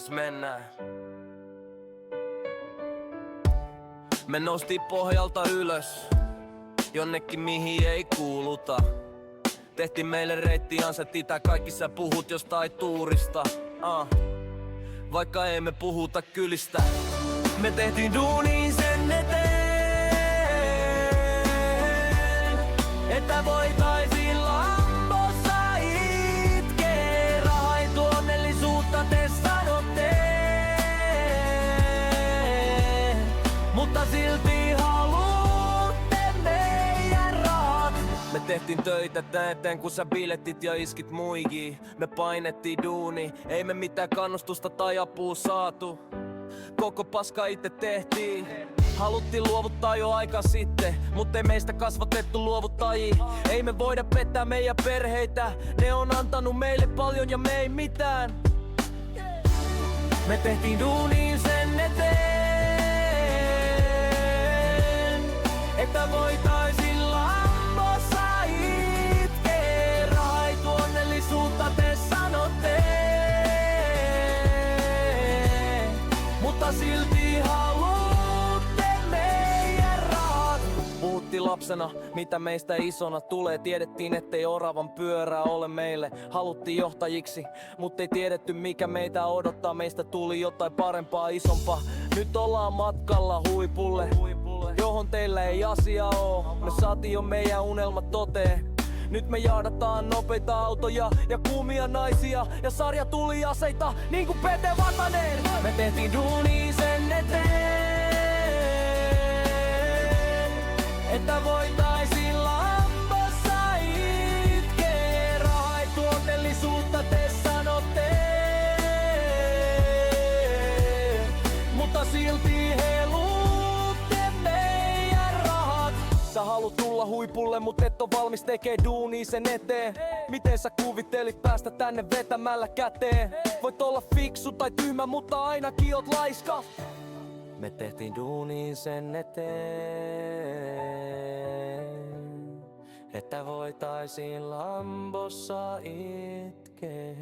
tässä mennään. Me noustiin pohjalta ylös, jonnekin mihin ei kuuluta. Tehtiin meille reitti Anset itä, kaikki sä puhut jostain tuurista. Vaikka emme puhuta kylistä, me tehtiin duuni sen eteen, että voitaisin Lambossa itkeä. Rahaitu onnellisuutta te sanotte, mutta silti haluutte meidän rahat. Me tehtiin töitä tän eteen, kun sä bilettit ja iskit muihin. Me painettiin duuni, ei me mitään kannustusta tai apua saatu. Koko paska itse tehtiin. Haluttiin luovuttaa jo aika sitten, mut ei meistä kasvatettu luovuttajia. Ei me voida pettää meidän perheitä, ne on antanut meille paljon ja me ei mitään. Me tehtiin duuniin sen eteen, että voitaisin Lambossa itkeä. Rahaitu onnellisuutta te sanotte, mutta silti haluutte meidän rahat. Puhuttiin lapsena, mitä meistä isona tulee. Tiedettiin, ettei oravan pyörää ole meille. Haluttiin johtajiksi, mutta ei tiedetty mikä meitä odottaa. Meistä tuli jotain parempaa, isompaa. Nyt ollaan matkalla huipulle, johon teillä ei asia oo. Me saatiin jo meidän unelmat toteen. Nyt me jaadataan nopeita autoja ja kuumia naisia ja sarjatuliaseita niinku Pete Vatanen. Me tehtiin duuni sen eteen, että voitaisin Lambossa itkeä. Rahaitu onnellisuutta te sanotte, mutta silti heluutte meidän rahat. Sä haluut tulla huipulle, mut et oo valmis tekee duunia sen eteen. Miten sä kuvittelit päästä tänne vetämällä käteen? Voit olla fiksu tai tyhmä, mutta ainakin oot laiska. Me tehtiin duunia sen eteen, että voitaisin Lambossa itkeä.